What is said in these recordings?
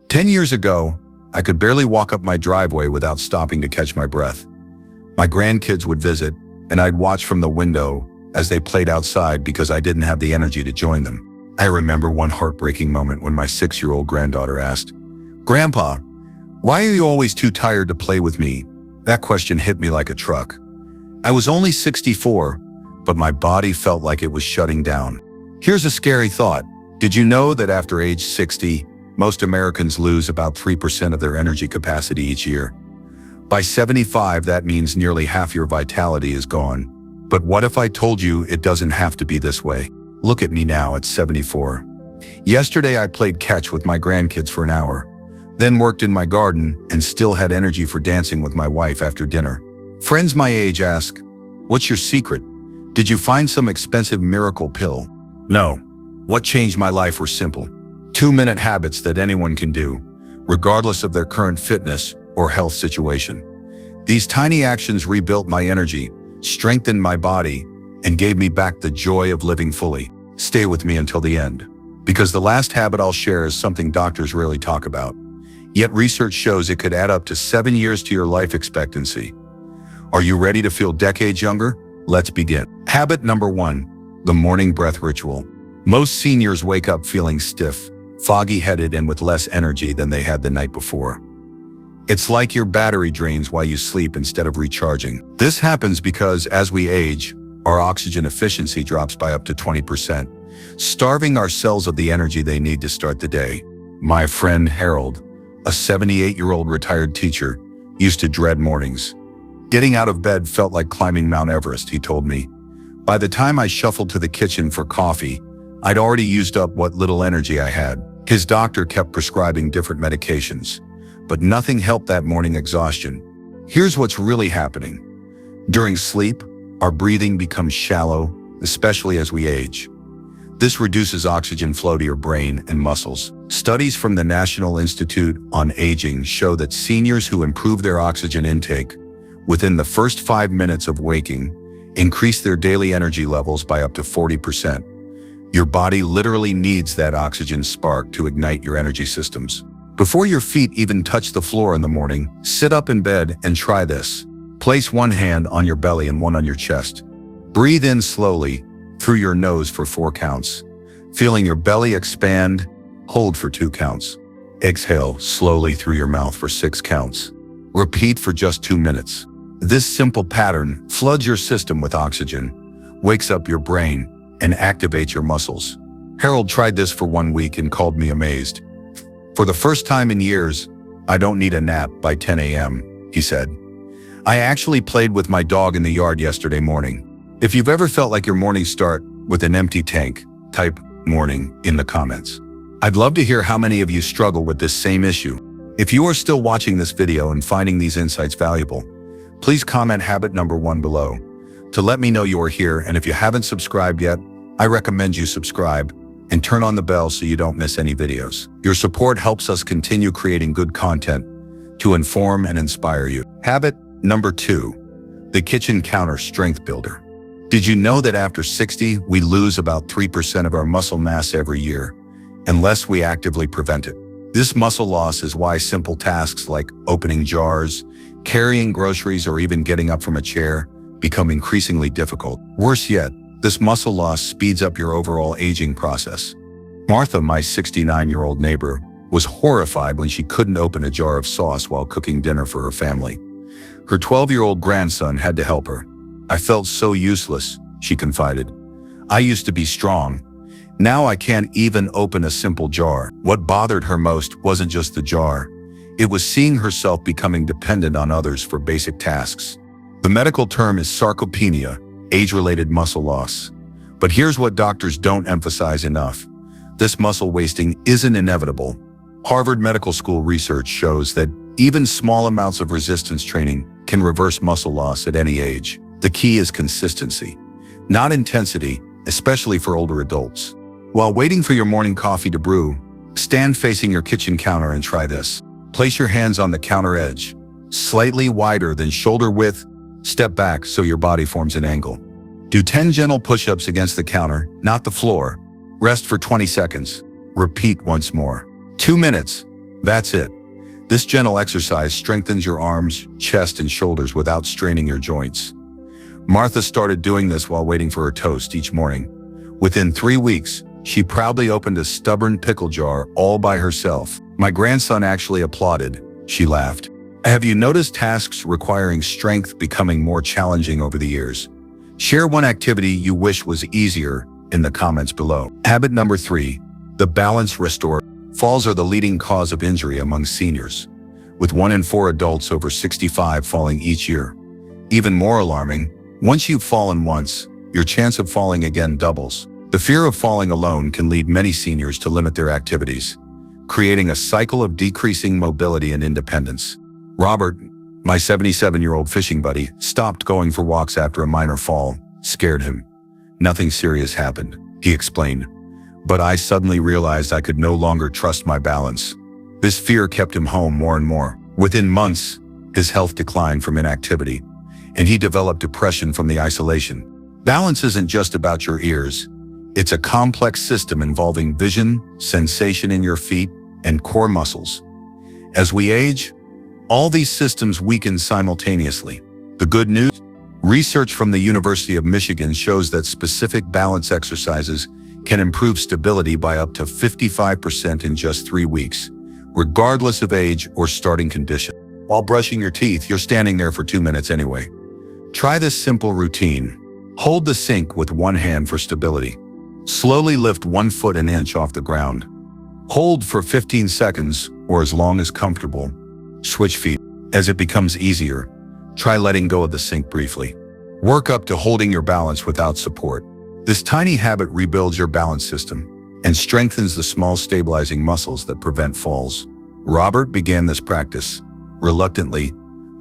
10 years ago, I could barely walk up my driveway without stopping to catch my breath. My grandkids would visit, and I'd watch from the window as they played outside because I didn't have the energy to join them. I remember one heartbreaking moment when my 6-year-old granddaughter asked, "Grandpa, why are you always too tired to play with me?" That question hit me like a truck. I was only 64, but my body felt like it was shutting down. Here's a scary thought. Did you know that after age 60, most Americans lose about 3% of their energy capacity each year? By 75, that means nearly half your vitality is gone. But what if I told you it doesn't have to be this way? Look at me now at 74. Yesterday I played catch with my grandkids for an hour, then worked in my garden and still had energy for dancing with my wife after dinner. Friends my age ask, "What's your secret? Did you find some expensive miracle pill?" No. What changed my life were simple. 2-minute habits that anyone can do, regardless of their current fitness or health situation. These tiny actions rebuilt my energy, strengthened my body, and gave me back the joy of living fully. Stay with me until the end, because the last habit I'll share is something doctors rarely talk about. Yet research shows it could add up to 7 years to your life expectancy. Are you ready to feel decades younger? Let's begin. Habit number 1, the morning breath ritual. Most seniors wake up feeling stiff, foggy-headed, and with less energy than they had the night before. It's like your battery drains while you sleep instead of recharging. This happens because as we age, our oxygen efficiency drops by up to 20%, starving our cells of the energy they need to start the day. My friend Harold, a 78-year-old retired teacher, used to dread mornings. Getting out of bed felt like climbing Mount Everest, he told me. By the time I shuffled to the kitchen for coffee, I'd already used up what little energy I had. His doctor kept prescribing different medications, but nothing helped that morning exhaustion. Here's what's really happening. During sleep, our breathing becomes shallow, especially as we age. This reduces oxygen flow to your brain and muscles. Studies from the National Institute on Aging show that seniors who improve their oxygen intake within the first 5 minutes of waking increase their daily energy levels by up to 40%. Your body literally needs that oxygen spark to ignite your energy systems. Before your feet even touch the floor in the morning, sit up in bed and try this. Place one hand on your belly and one on your chest. Breathe in slowly through your nose for 4 counts. Feeling your belly expand, hold for 2 counts. Exhale slowly through your mouth for 6 counts. Repeat for just 2 minutes. This simple pattern floods your system with oxygen, wakes up your brain, and activates your muscles. Harold tried this for 1 week and called me amazed. "For the first time in years, I don't need a nap by 10 a.m., he said. "I actually played with my dog in the yard yesterday morning." If you've ever felt like your mornings start with an empty tank, type "morning" in the comments. I'd love to hear how many of you struggle with this same issue. If you are still watching this video and finding these insights valuable, please comment habit number 1 below to let me know you are here. And if you haven't subscribed yet, I recommend you subscribe and turn on the bell so you don't miss any videos. Your support helps us continue creating good content to inform and inspire you. Habit number 2, the kitchen counter strength builder. Did you know that after 60, we lose about 3% of our muscle mass every year, unless we actively prevent it? This muscle loss is why simple tasks like opening jars, carrying groceries, or even getting up from a chair become increasingly difficult. Worse yet, this muscle loss speeds up your overall aging process. Martha, my 69-year-old neighbor, was horrified when she couldn't open a jar of sauce while cooking dinner for her family. Her 12-year-old grandson had to help her. "I felt so useless," she confided. "I used to be strong. Now I can't even open a simple jar." What bothered her most wasn't just the jar. It was seeing herself becoming dependent on others for basic tasks. The medical term is sarcopenia, age-related muscle loss. But here's what doctors don't emphasize enough. This muscle wasting isn't inevitable. Harvard Medical School research shows that even small amounts of resistance training can reverse muscle loss at any age. The key is consistency, not intensity, especially for older adults. While waiting for your morning coffee to brew, stand facing your kitchen counter and try this. Place your hands on the counter edge, slightly wider than shoulder width. Step back so your body forms an angle. Do 10 gentle push-ups against the counter, not the floor. Rest for 20 seconds. Repeat once more. 2 minutes. That's it. This gentle exercise strengthens your arms, chest, and shoulders without straining your joints. Martha started doing this while waiting for her toast each morning. Within 3 weeks, she proudly opened a stubborn pickle jar all by herself. My grandson actually applauded. She laughed. Have you noticed tasks requiring strength becoming more challenging over the years? Share one activity you wish was easier in the comments below. Habit number 3, the balance restore. Falls are the leading cause of injury among seniors, with 1 in 4 adults over 65 falling each year. Even more alarming, once you've fallen once, your chance of falling again doubles. The fear of falling alone can lead many seniors to limit their activities, creating a cycle of decreasing mobility and independence. Robert, my 77-year-old fishing buddy, stopped going for walks after a minor fall scared him. Nothing serious happened, he explained. But I suddenly realized I could no longer trust my balance. This fear kept him home more and more. Within months, his health declined from inactivity, and he developed depression from the isolation. Balance isn't just about your ears. It's a complex system involving vision, sensation in your feet, and core muscles. As we age, all these systems weaken simultaneously. The good news? Research from the University of Michigan shows that specific balance exercises can improve stability by up to 55% in just 3 weeks, regardless of age or starting condition. While brushing your teeth, you're standing there for 2 minutes anyway. Try this simple routine. Hold the sink with one hand for stability. Slowly lift 1 foot an inch off the ground. Hold for 15 seconds or as long as comfortable. Switch feet. As it becomes easier, try letting go of the sink briefly. Work up to holding your balance without support. This tiny habit rebuilds your balance system and strengthens the small stabilizing muscles that prevent falls. Robert began this practice reluctantly,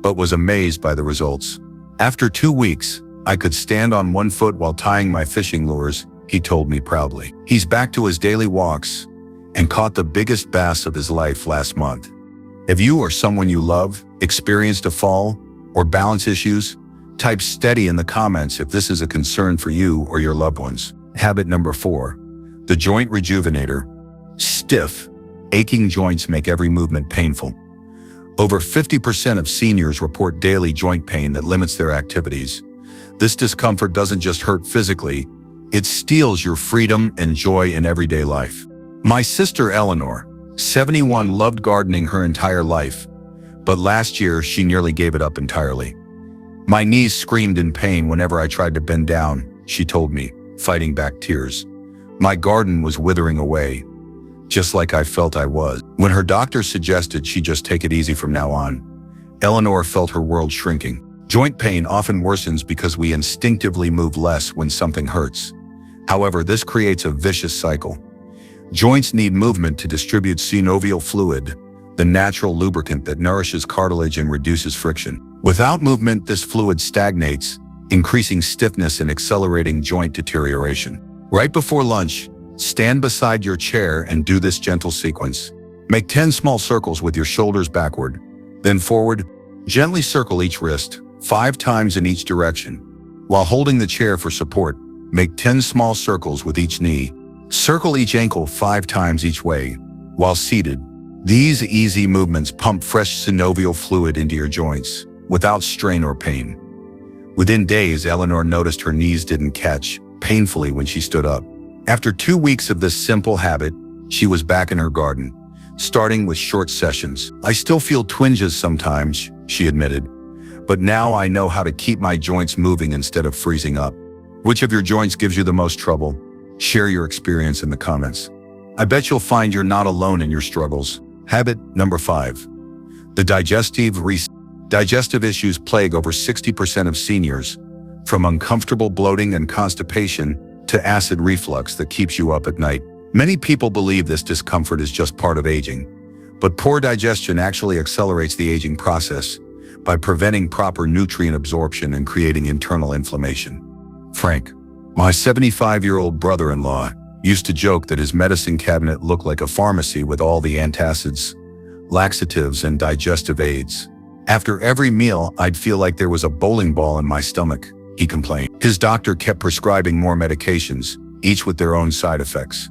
but was amazed by the results. After 2 weeks, I could stand on 1 foot while tying my fishing lures, he told me proudly. He's back to his daily walks and caught the biggest bass of his life last month. Have you or someone you love experienced a fall or balance issues? Type steady in the comments if this is a concern for you or your loved ones. Habit number 4, the joint rejuvenator. Stiff, aching joints make every movement painful. Over 50% of seniors report daily joint pain that limits their activities. This discomfort doesn't just hurt physically, it steals your freedom and joy in everyday life. My sister Eleanor, 71, loved gardening her entire life, but last year she nearly gave it up entirely. My knees screamed in pain whenever I tried to bend down, she told me, fighting back tears. My garden was withering away, just like I felt I was. When her doctor suggested she just take it easy from now on, Eleanor felt her world shrinking. Joint pain often worsens because we instinctively move less when something hurts. However, this creates a vicious cycle. Joints need movement to distribute synovial fluid, the natural lubricant that nourishes cartilage and reduces friction. Without movement, this fluid stagnates, increasing stiffness and accelerating joint deterioration. Right before lunch, stand beside your chair and do this gentle sequence. Make 10 small circles with your shoulders backward, then forward. Gently circle each wrist 5 times in each direction. While holding the chair for support, make 10 small circles with each knee. Circle each ankle 5 times each way. While seated, these easy movements pump fresh synovial fluid into your joints without strain or pain. Within days, Eleanor noticed her knees didn't catch painfully when she stood up. After 2 weeks of this simple habit, she was back in her garden, starting with short sessions. I still feel twinges sometimes, she admitted, but now I know how to keep my joints moving instead of freezing up. Which of your joints gives you the most trouble? Share your experience in the comments. I bet you'll find you're not alone in your struggles. Habit number 5, the digestive reset. Digestive issues plague over 60% of seniors, from uncomfortable bloating and constipation to acid reflux that keeps you up at night. Many people believe this discomfort is just part of aging, but poor digestion actually accelerates the aging process by preventing proper nutrient absorption and creating internal inflammation. Frank, my 75-year-old brother-in-law, used to joke that his medicine cabinet looked like a pharmacy with all the antacids, laxatives, and digestive aids. After every meal, I'd feel like there was a bowling ball in my stomach, he complained. His doctor kept prescribing more medications, each with their own side effects.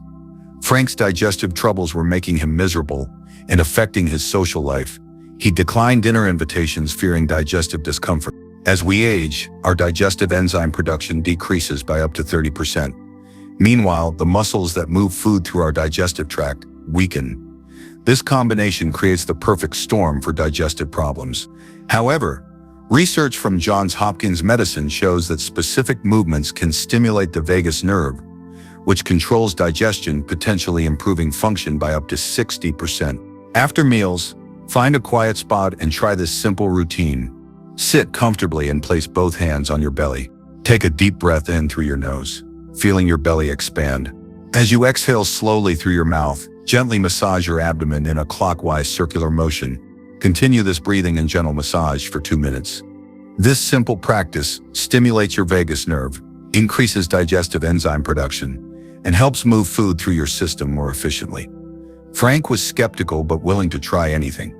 Frank's digestive troubles were making him miserable and affecting his social life. He declined dinner invitations, fearing digestive discomfort. As we age, our digestive enzyme production decreases by up to 30%. Meanwhile, the muscles that move food through our digestive tract weaken. This combination creates the perfect storm for digestive problems. However, research from Johns Hopkins Medicine shows that specific movements can stimulate the vagus nerve, which controls digestion, potentially improving function by up to 60%. After meals, find a quiet spot and try this simple routine. Sit comfortably and place both hands on your belly. Take a deep breath in through your nose, feeling your belly expand. As you exhale slowly through your mouth, gently massage your abdomen in a clockwise circular motion. Continue this breathing and gentle massage for 2 minutes. This simple practice stimulates your vagus nerve, increases digestive enzyme production, and helps move food through your system more efficiently. Frank was skeptical but willing to try anything.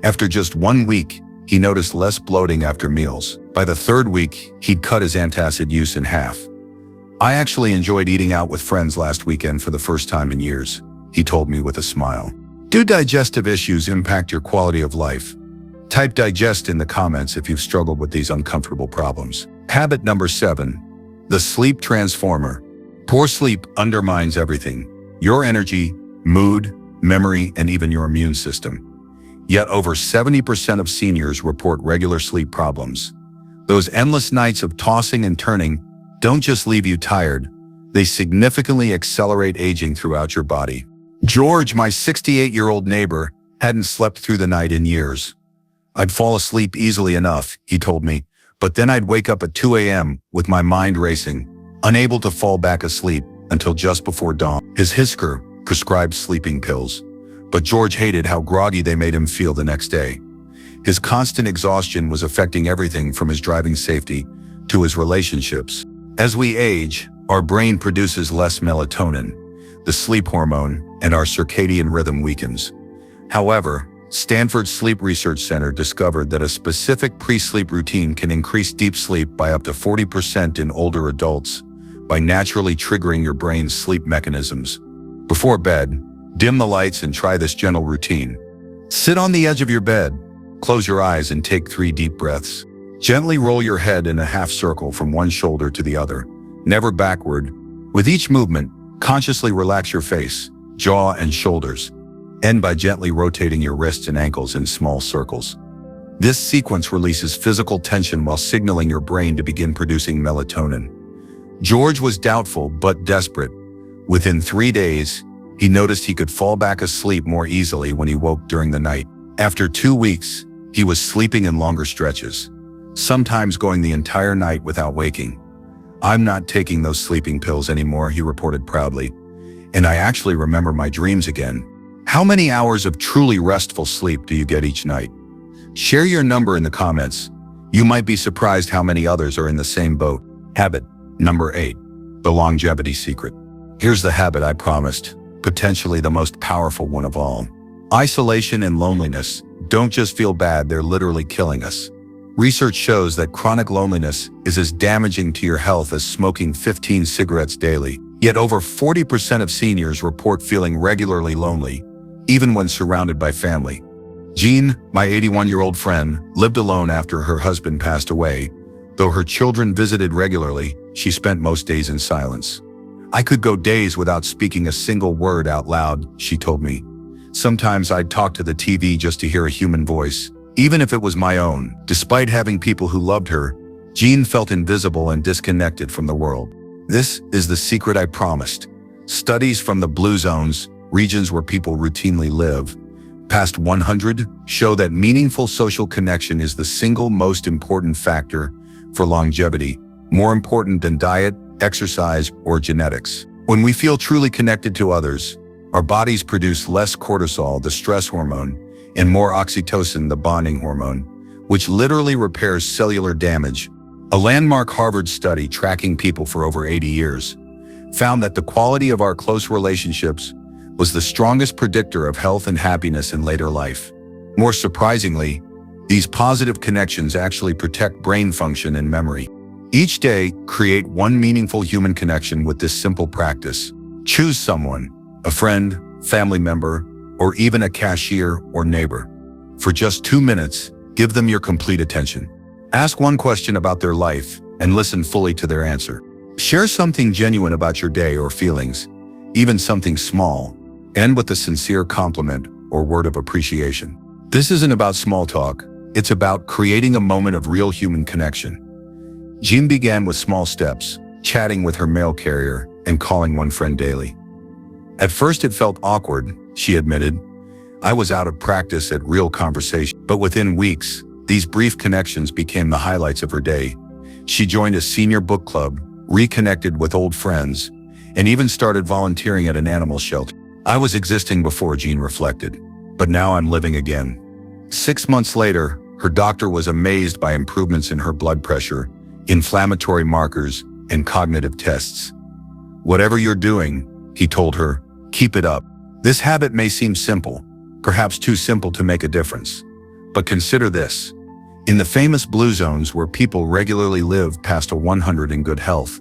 After just 1 week, he noticed less bloating after meals. By the 3rd week, he'd cut his antacid use in half. "I actually enjoyed eating out with friends last weekend for the first time in years," he told me with a smile. Do digestive issues impact your quality of life? Type digest in the comments if you've struggled with these uncomfortable problems. Habit number 7, the sleep transformer. Poor sleep undermines everything: your energy, mood, memory, and even your immune system. Yet over 70% of seniors report regular sleep problems. Those endless nights of tossing and turning don't just leave you tired, they significantly accelerate aging throughout your body. George, my 68-year-old neighbor, hadn't slept through the night in years. "I'd fall asleep easily enough," he told me, "but then I'd wake up at 2 a.m. with my mind racing, unable to fall back asleep until just before dawn." His Hisker prescribed sleeping pills, but George hated how groggy they made him feel the next day. His constant exhaustion was affecting everything from his driving safety to his relationships. As we age, our brain produces less melatonin, the sleep hormone, and our circadian rhythm weakens. However, Stanford Sleep Research Center discovered that a specific pre-sleep routine can increase deep sleep by up to 40% in older adults by naturally triggering your brain's sleep mechanisms. Before bed, dim the lights and try this gentle routine. Sit on the edge of your bed, close your eyes and take 3 deep breaths. Gently roll your head in a half circle from one shoulder to the other, never backward. With each movement, consciously relax your face, jaw, and shoulders. End by gently rotating your wrists and ankles in small circles. This sequence releases physical tension while signaling your brain to begin producing melatonin. George was doubtful but desperate. Within 3 days, he noticed he could fall back asleep more easily when he woke during the night. After 2 weeks, he was sleeping in longer stretches, sometimes going the entire night without waking. "I'm not taking those sleeping pills anymore," he reported proudly. "And I actually remember my dreams again." How many hours of truly restful sleep do you get each night? Share your number in the comments. You might be surprised how many others are in the same boat. Habit number 8, the longevity secret. Here's the habit I promised, potentially the most powerful one of all. Isolation and loneliness don't just feel bad, they're literally killing us. Research shows that chronic loneliness is as damaging to your health as smoking 15 cigarettes daily. Yet over 40% of seniors report feeling regularly lonely, even when surrounded by family. Jean, my 81-year-old friend, lived alone after her husband passed away. Though her children visited regularly, she spent most days in silence. "I could go days without speaking a single word out loud," she told me. "Sometimes I'd talk to the TV just to hear a human voice, even if it was my own." Despite having people who loved her, Jean felt invisible and disconnected from the world. This is the secret I promised. Studies from the blue zones, regions where people routinely live, past 100, show that meaningful social connection is the single most important factor for longevity, more important than diet, exercise, or genetics. When we feel truly connected to others, our bodies produce less cortisol, the stress hormone, and more oxytocin, the bonding hormone, which literally repairs cellular damage. A landmark Harvard study tracking people for over 80 years found that the quality of our close relationships was the strongest predictor of health and happiness in later life. More surprisingly, these positive connections actually protect brain function and memory. Each day, create one meaningful human connection with this simple practice. Choose someone, a friend, family member, or even a cashier or neighbor. For just 2 minutes, give them your complete attention. Ask one question about their life and listen fully to their answer. Share something genuine about your day or feelings, even something small. End with a sincere compliment or word of appreciation. This isn't about small talk. It's about creating a moment of real human connection. Jean began with small steps, chatting with her mail carrier and calling one friend daily. At first it felt awkward, she admitted. I was out of practice at real conversation. But within weeks, these brief connections became the highlights of her day. She joined a senior book club, reconnected with old friends, and even started volunteering at an animal shelter. I was existing before, Jean reflected, but now I'm living again. 6 months later, her doctor was amazed by improvements in her blood pressure, inflammatory markers, and cognitive tests. Whatever you're doing, he told her, keep it up. This habit may seem simple, perhaps too simple to make a difference. But consider this. In the famous blue zones where people regularly live past a 100 in good health,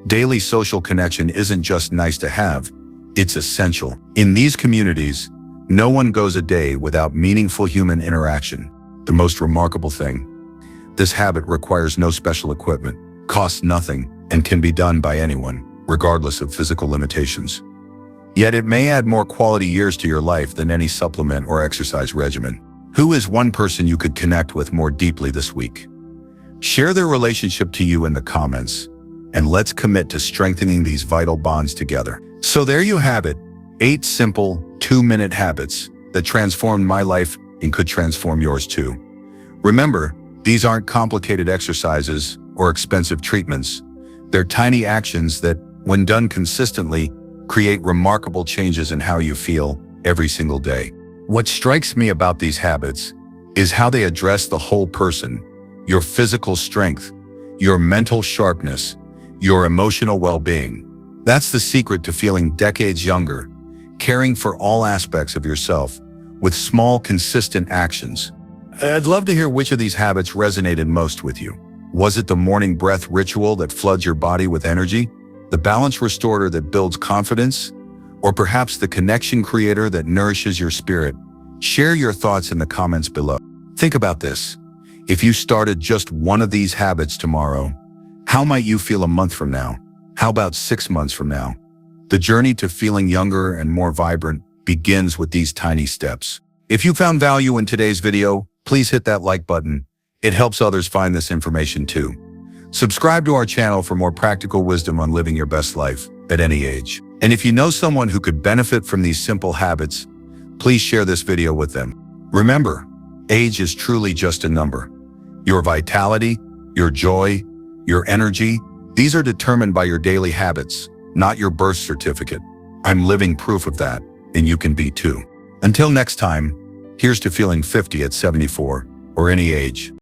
daily social connection isn't just nice to have, it's essential. In these communities, no one goes a day without meaningful human interaction. The most remarkable thing, this habit requires no special equipment, costs nothing, and can be done by anyone, regardless of physical limitations. Yet it may add more quality years to your life than any supplement or exercise regimen. Who is one person you could connect with more deeply this week? Share their relationship to you in the comments, and let's commit to strengthening these vital bonds together. So there you have it, 8 simple 2-minute habits that transformed my life and could transform yours too. Remember, these aren't complicated exercises or expensive treatments. They're tiny actions that, when done consistently, create remarkable changes in how you feel every single day. What strikes me about these habits is how they address the whole person, your physical strength, your mental sharpness, your emotional well-being. That's the secret to feeling decades younger, caring for all aspects of yourself with small, consistent actions. I'd love to hear which of these habits resonated most with you. Was it the morning breath ritual that floods your body with energy? The balance restorer that builds confidence? Or perhaps the connection creator that nourishes your spirit? Share your thoughts in the comments below. Think about this. If you started just one of these habits tomorrow, how might you feel a month from now? How about 6 months from now? The journey to feeling younger and more vibrant begins with these tiny steps. If you found value in today's video, please hit that like button. It helps others find this information too. Subscribe to our channel for more practical wisdom on living your best life at any age. And if you know someone who could benefit from these simple habits, please share this video with them. Remember, age is truly just a number. Your vitality, your joy, your energy, these are determined by your daily habits, not your birth certificate. I'm living proof of that, and you can be too. Until next time, here's to feeling 50 at 74, or any age.